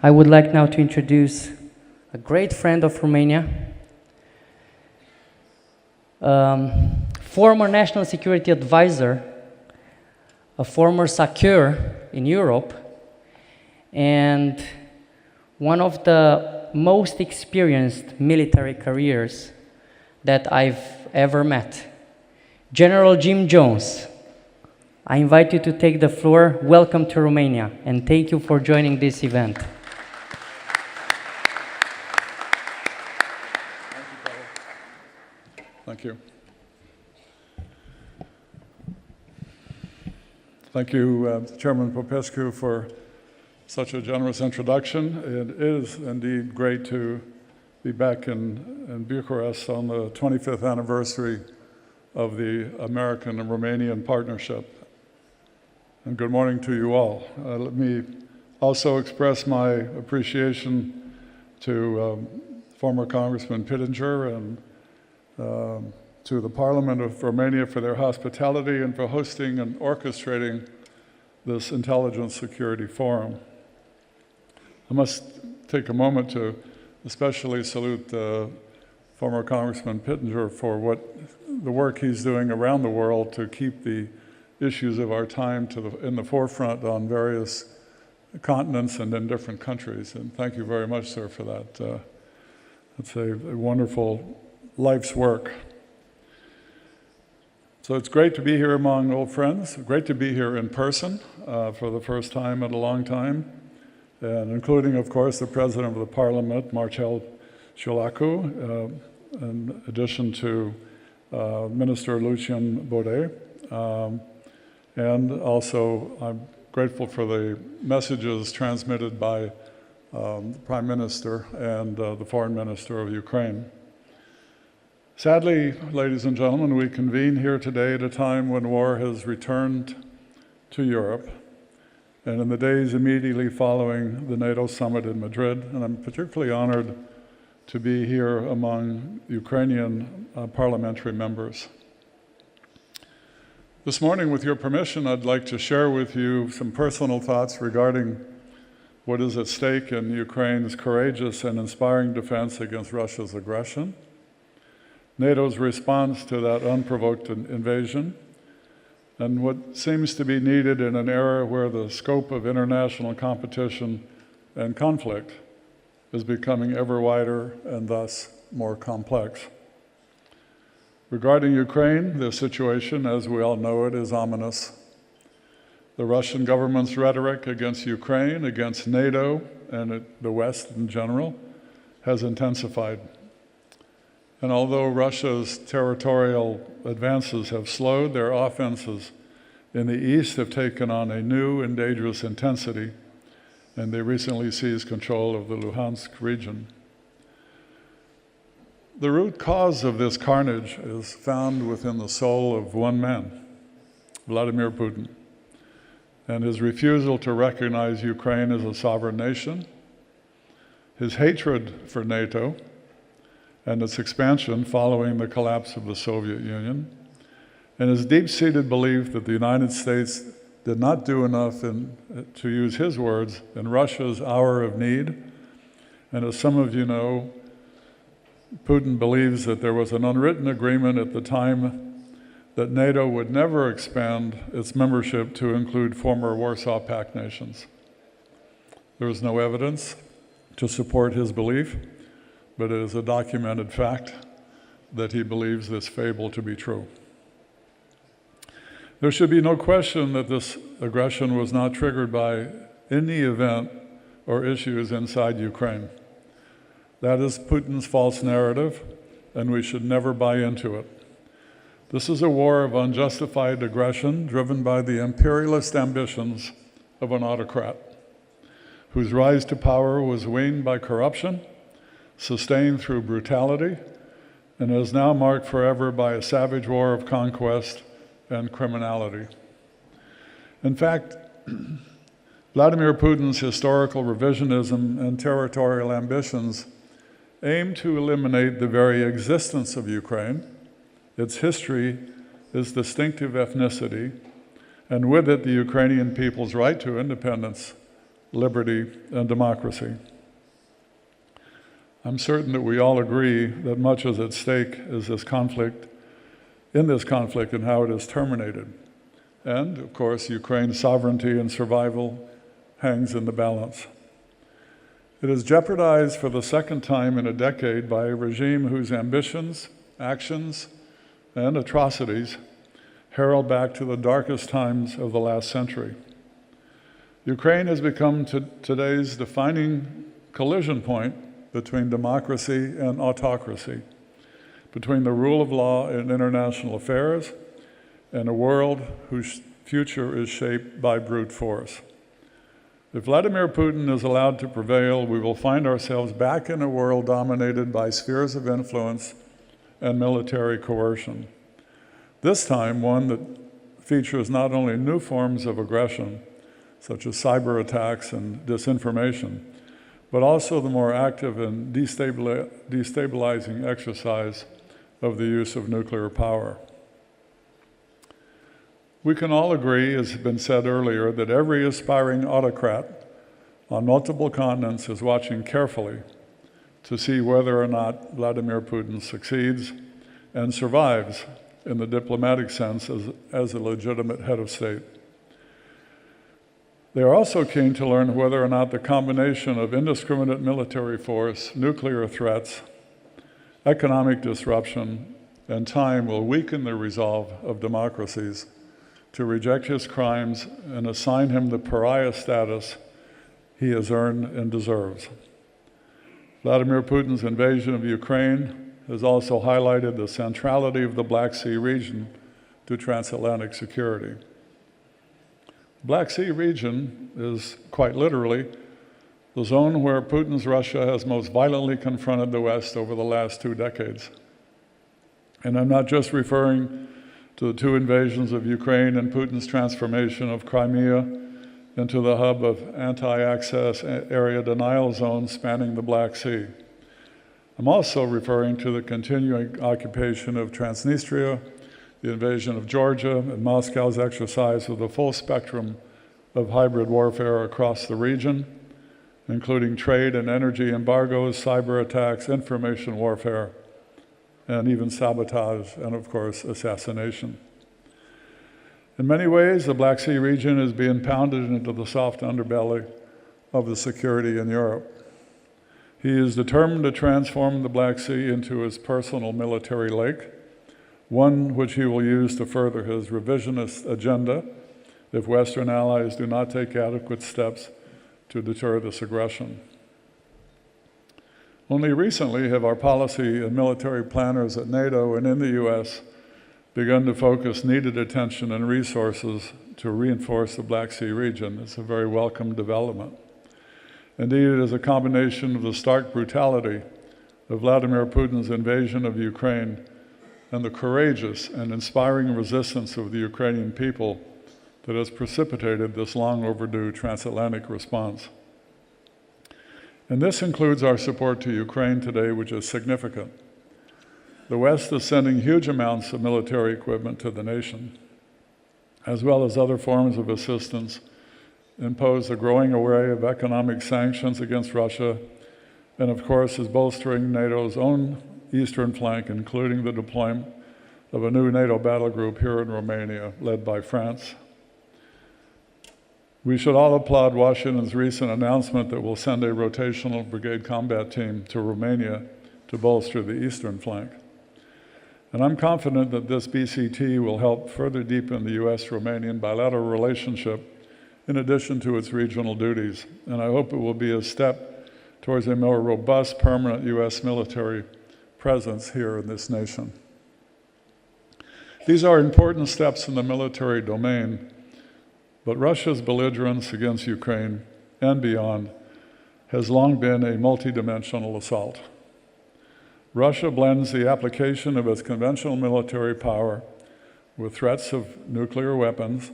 I would like now to introduce a great friend of Romania, former National Security Advisor, a former SACEUR in Europe, and one of the most experienced military careers that I've ever met. General Jim Jones, I invite you to take the floor. Welcome to Romania, and thank you for joining this event. Thank you. Thank you, Chairman Popescu, for such a generous introduction. It is indeed great to be back in Bucharest on the 25th anniversary of the American and Romanian partnership. And good morning to you all. Let me also express my appreciation to former Congressman Pittenger and to the Parliament of Romania for their hospitality and for hosting and orchestrating this intelligence security forum. I must take a moment to especially salute former Congressman Pittenger for the work he's doing around the world to keep the issues of our time in the forefront on various continents and in different countries. And thank you very much, sir, for that. It's a wonderful life's work. So it's great to be here among old friends, great to be here in person for the first time in a long time, and including, of course, the President of the Parliament, Marcel Ciolacu, in addition to Minister Lucian Bode. And also, I'm grateful for the messages transmitted by the Prime Minister and the Foreign Minister of Ukraine. Sadly, ladies and gentlemen, we convene here today at a time when war has returned to Europe and in the days immediately following the NATO summit in Madrid, and I'm particularly honored to be here among Ukrainian parliamentary members. This morning, with your permission, I'd like to share with you some personal thoughts regarding what is at stake in Ukraine's courageous and inspiring defense against Russia's aggression, NATO's response to that unprovoked invasion, and what seems to be needed in an era where the scope of international competition and conflict is becoming ever wider and thus more complex. Regarding Ukraine, the situation, as we all know it, is ominous. The Russian government's rhetoric against Ukraine, against NATO, and the West in general, has intensified. And although Russia's territorial advances have slowed, their offenses in the east have taken on a new and dangerous intensity, and they recently seized control of the Luhansk region. The root cause of this carnage is found within the soul of one man, Vladimir Putin, and his refusal to recognize Ukraine as a sovereign nation, his hatred for NATO, and its expansion following the collapse of the Soviet Union, and his deep-seated belief that the United States did not do enough, to use his words, in Russia's hour of need. And as some of you know, Putin believes that there was an unwritten agreement at the time that NATO would never expand its membership to include former Warsaw Pact nations. There is no evidence to support his belief, but it is a documented fact that he believes this fable to be true. There should be no question that this aggression was not triggered by any event or issues inside Ukraine. That is Putin's false narrative, and we should never buy into it. This is a war of unjustified aggression driven by the imperialist ambitions of an autocrat whose rise to power was weaned by corruption, sustained through brutality, and is now marked forever by a savage war of conquest and criminality. In fact, Vladimir Putin's historical revisionism and territorial ambitions aim to eliminate the very existence of Ukraine, its history, its distinctive ethnicity, and with it the Ukrainian people's right to independence liberty, and democracy. I'm certain that we all agree that much is at stake in this conflict and how it is terminated. And, of course, Ukraine's sovereignty and survival hangs in the balance. It is jeopardized for the second time in a decade by a regime whose ambitions, actions, and atrocities herald back to the darkest times of the last century. Ukraine has become today's defining collision point between democracy and autocracy, between the rule of law in international affairs and a world whose future is shaped by brute force. If Vladimir Putin is allowed to prevail, we will find ourselves back in a world dominated by spheres of influence and military coercion. This time, one that features not only new forms of aggression, such as cyber attacks and disinformation, but also the more active and destabilizing exercise of the use of nuclear power. We can all agree, as has been said earlier, that every aspiring autocrat on multiple continents is watching carefully to see whether or not Vladimir Putin succeeds and survives in the diplomatic sense as a legitimate head of state. They are also keen to learn whether or not the combination of indiscriminate military force, nuclear threats, economic disruption, and time will weaken the resolve of democracies to reject his crimes and assign him the pariah status he has earned and deserves. Vladimir Putin's invasion of Ukraine has also highlighted the centrality of the Black Sea region to transatlantic security. The Black Sea region is quite literally the zone where Putin's Russia has most violently confronted the West over the last 2 decades. And I'm not just referring to the 2 invasions of Ukraine and Putin's transformation of Crimea into the hub of anti-access area denial zones spanning the Black Sea. I'm also referring to the continuing occupation of Transnistria, the invasion of Georgia, and Moscow's exercise of the full spectrum of hybrid warfare across the region, including trade and energy embargoes, cyber attacks, information warfare, and even sabotage, and of course, assassination. In many ways, the Black Sea region is being pounded into the soft underbelly of the security in Europe. He is determined to transform the Black Sea into his personal military lake, one which he will use to further his revisionist agenda if Western allies do not take adequate steps to deter this aggression. Only recently have our policy and military planners at NATO and in the US begun to focus needed attention and resources to reinforce the Black Sea region. It's a very welcome development. Indeed, it is a combination of the stark brutality of Vladimir Putin's invasion of Ukraine and the courageous and inspiring resistance of the Ukrainian people that has precipitated this long overdue transatlantic response. And this includes our support to Ukraine today, which is significant. The West is sending huge amounts of military equipment to the nation, as well as other forms of assistance, impose a growing array of economic sanctions against Russia, and of course is bolstering NATO's own eastern flank, including the deployment of a new NATO battle group here in Romania, led by France. We should all applaud Washington's recent announcement that we'll send a rotational brigade combat team to Romania to bolster the eastern flank. And I'm confident that this BCT will help further deepen the US-Romanian bilateral relationship in addition to its regional duties. And I hope it will be a step towards a more robust, permanent US military presence here in this nation. These are important steps in the military domain, but Russia's belligerence against Ukraine and beyond has long been a multidimensional assault. Russia blends the application of its conventional military power with threats of nuclear weapons,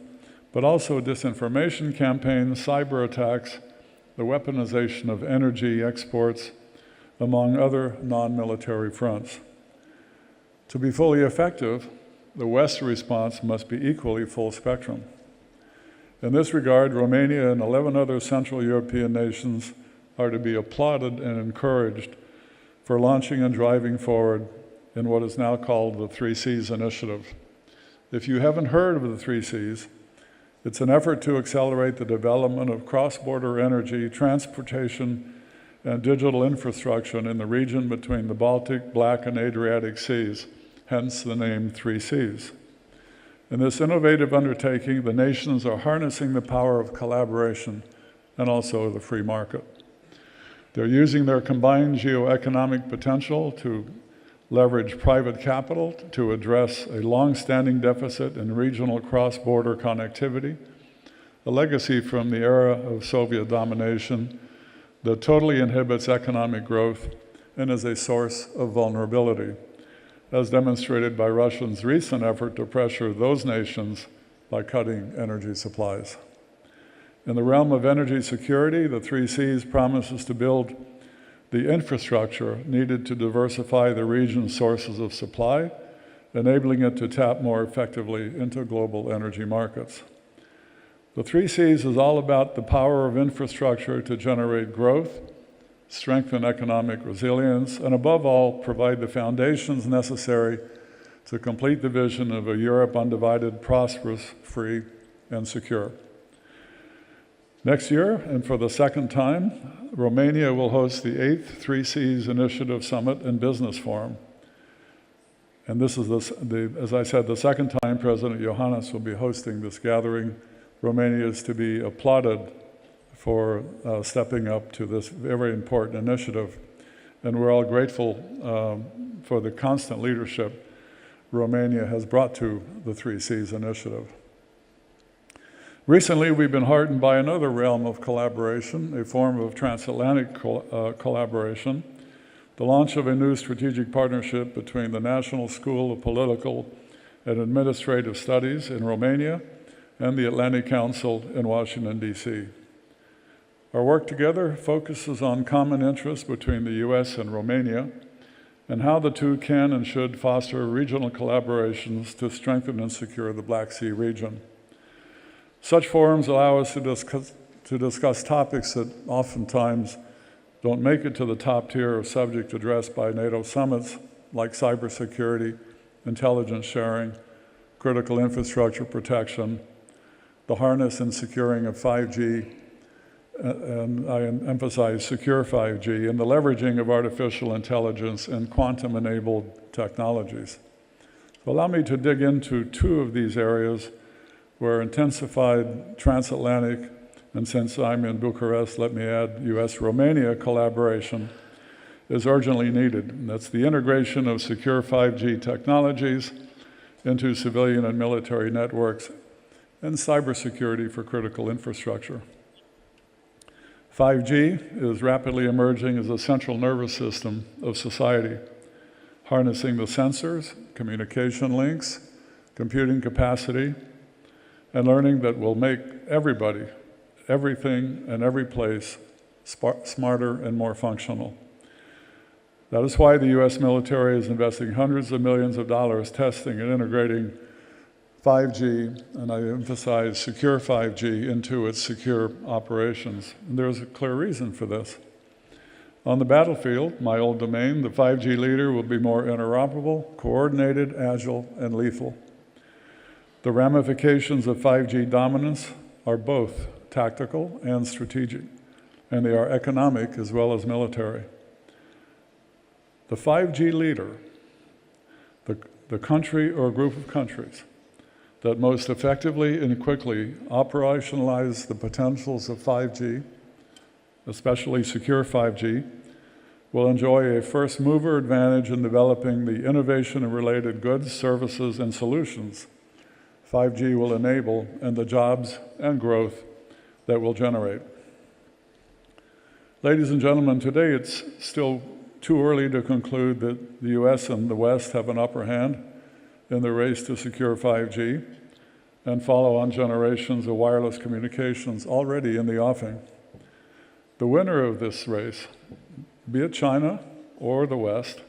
but also disinformation campaigns, cyber attacks, the weaponization of energy exports, among other non-military fronts. To be fully effective, the West's response must be equally full spectrum. In this regard, Romania and 11 other Central European nations are to be applauded and encouraged for launching and driving forward in what is now called the 3Cs initiative. If you haven't heard of the 3Cs, it's an effort to accelerate the development of cross-border energy, transportation, and digital infrastructure in the region between the Baltic, Black, and Adriatic Seas, hence the name 3Cs. In this innovative undertaking, the nations are harnessing the power of collaboration and also the free market. They're using their combined geoeconomic potential to leverage private capital to address a long-standing deficit in regional cross-border connectivity, a legacy from the era of Soviet domination that totally inhibits economic growth and is a source of vulnerability, as demonstrated by Russia's recent effort to pressure those nations by cutting energy supplies. In the realm of energy security, the 3Cs promises to build the infrastructure needed to diversify the region's sources of supply, enabling it to tap more effectively into global energy markets. The 3Cs is all about the power of infrastructure to generate growth, strengthen economic resilience, and above all, provide the foundations necessary to complete the vision of a Europe undivided, prosperous, free, and secure. Next year, and for the second time, Romania will host the 8th 3Cs Initiative Summit and Business Forum. And this is, as I said, the second time President Iohannis will be hosting this gathering. Romania is to be applauded for stepping up to this very important initiative. And we're all grateful for the constant leadership Romania has brought to the 3Cs initiative. Recently, we've been heartened by another realm of collaboration, a form of transatlantic collaboration, the launch of a new strategic partnership between the National School of Political and Administrative Studies in Romania and the Atlantic Council in Washington, D.C. Our work together focuses on common interests between the U.S. and Romania and how the two can and should foster regional collaborations to strengthen and secure the Black Sea region. Such forums allow us to discuss topics that oftentimes don't make it to the top tier of subject addressed by NATO summits, like cybersecurity, intelligence sharing, critical infrastructure protection, the harness and securing of 5G, and I emphasize secure 5G, and the leveraging of artificial intelligence and quantum-enabled technologies. So allow me to dig into two of these areas where intensified transatlantic, and since I'm in Bucharest, let me add US-Romania collaboration is urgently needed. And that's the integration of secure 5G technologies into civilian and military networks and cybersecurity for critical infrastructure. 5G is rapidly emerging as a central nervous system of society, harnessing the sensors, communication links, computing capacity, and learning that will make everybody, everything, and every place smarter and more functional. That is why the U.S. military is investing hundreds of millions of dollars testing and integrating 5G, and I emphasize secure 5G, into its secure operations. And there's a clear reason for this. On the battlefield, my old domain, the 5G leader will be more interoperable, coordinated, agile, and lethal. The ramifications of 5G dominance are both tactical and strategic, and they are economic as well as military. The 5G leader, the country or group of countries that most effectively and quickly operationalize the potentials of 5G, especially secure 5G, will enjoy a first mover advantage in developing the innovation and related goods, services, and solutions 5G will enable, and the jobs and growth that will generate. Ladies and gentlemen, today it's still too early to conclude that the US and the West have an upper hand in the race to secure 5G and follow-on generations of wireless communications already in the offing. The winner of this race, be it China or the West,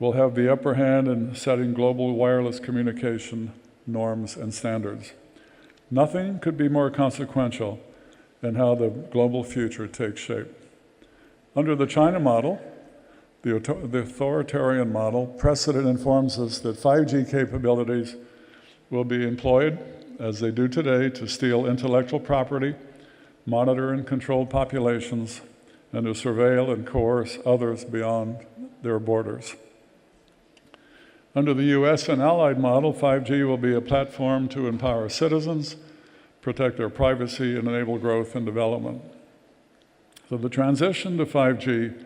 will have the upper hand in setting global wireless communication norms and standards. Nothing could be more consequential in how the global future takes shape. Under the China model, the authoritarian model, precedent informs us that 5G capabilities will be employed, as they do today, to steal intellectual property, monitor and control populations, and to surveil and coerce others beyond their borders. Under the US and allied model, 5G will be a platform to empower citizens, protect their privacy, and enable growth and development. So the transition to 5G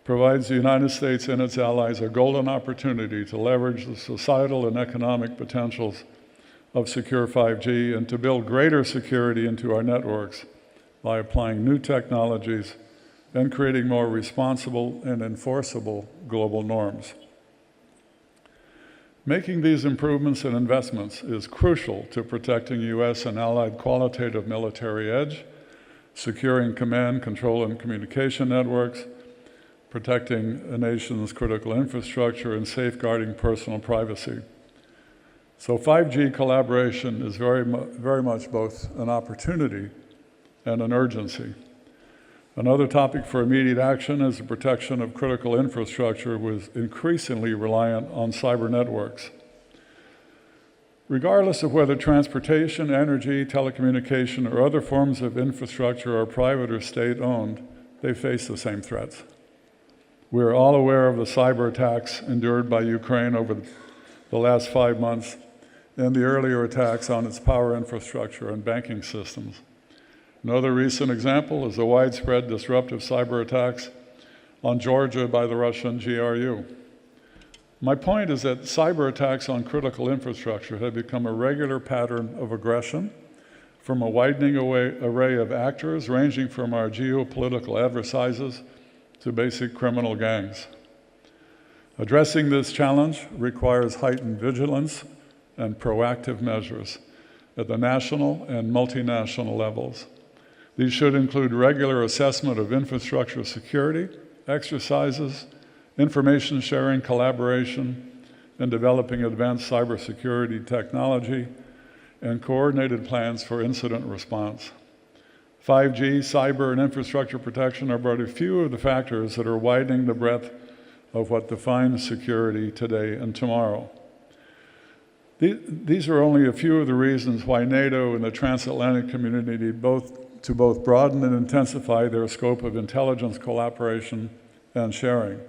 provides the United States and its allies a golden opportunity to leverage the societal and economic potentials of secure 5G and to build greater security into our networks by applying new technologies and creating more responsible and enforceable global norms. Making these improvements and investments is crucial to protecting US and allied qualitative military edge, securing command, control, and communication networks, protecting a nation's critical infrastructure, and safeguarding personal privacy. So 5G collaboration is very much both an opportunity and an urgency. Another topic for immediate action is the protection of critical infrastructure, which is increasingly reliant on cyber networks. Regardless of whether transportation, energy, telecommunication, or other forms of infrastructure are private or state-owned, they face the same threats. We are all aware of the cyber attacks endured by Ukraine over the last 5 months and the earlier attacks on its power infrastructure and banking systems. Another recent example is the widespread disruptive cyber attacks on Georgia by the Russian GRU. My point is that cyber attacks on critical infrastructure have become a regular pattern of aggression from a widening array of actors, ranging from our geopolitical adversaries to basic criminal gangs. Addressing this challenge requires heightened vigilance and proactive measures at the national and multinational levels. These should include regular assessment of infrastructure security, exercises, information sharing, collaboration, and developing advanced cybersecurity technology, and coordinated plans for incident response. 5G, cyber, and infrastructure protection are but a few of the factors that are widening the breadth of what defines security today and tomorrow. These are only a few of the reasons why NATO and the transatlantic community both broaden and intensify their scope of intelligence cooperation and sharing.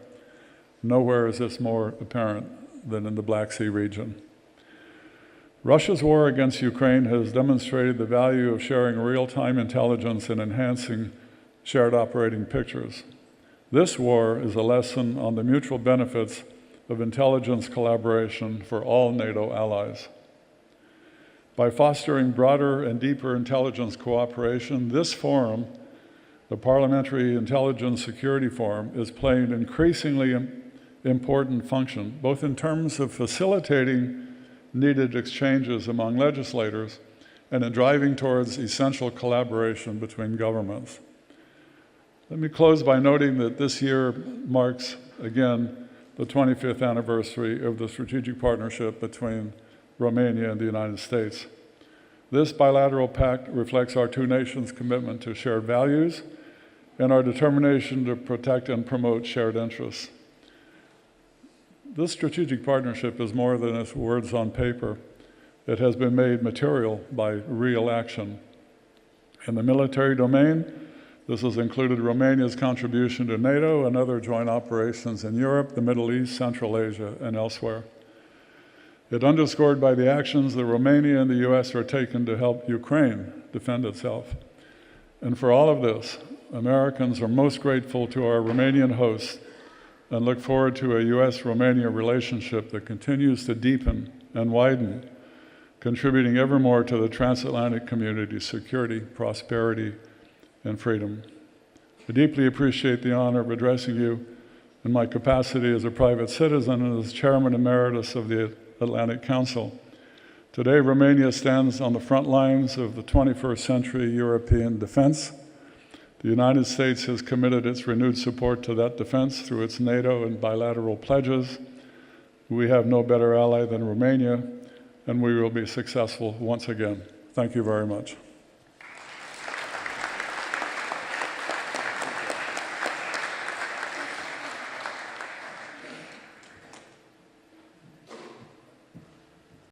Nowhere is this more apparent than in the Black Sea region. Russia's war against Ukraine has demonstrated the value of sharing real-time intelligence and enhancing shared operating pictures. This war is a lesson on the mutual benefits of intelligence collaboration for all NATO allies. By fostering broader and deeper intelligence cooperation, this forum, the Parliamentary Intelligence Security Forum, is playing an increasingly important function, both in terms of facilitating needed exchanges among legislators and in driving towards essential collaboration between governments. Let me close by noting that this year marks, again, the 25th anniversary of the strategic partnership between Romania and the United States. This bilateral pact reflects our two nations' commitment to shared values and our determination to protect and promote shared interests. This strategic partnership is more than its words on paper. It has been made material by real action. In the military domain, this has included Romania's contribution to NATO and other joint operations in Europe, the Middle East, Central Asia, and elsewhere. It underscored by the actions that Romania and the US are taking to help Ukraine defend itself. And for all of this, Americans are most grateful to our Romanian hosts and look forward to a US-Romania relationship that continues to deepen and widen, contributing ever more to the transatlantic community's security, prosperity, and freedom. I deeply appreciate the honor of addressing you in my capacity as a private citizen and as Chairman Emeritus of the Atlantic Council. Today, Romania stands on the front lines of the 21st century European defense. The United States has committed its renewed support to that defense through its NATO and bilateral pledges. We have no better ally than Romania, and we will be successful once again. Thank you very much.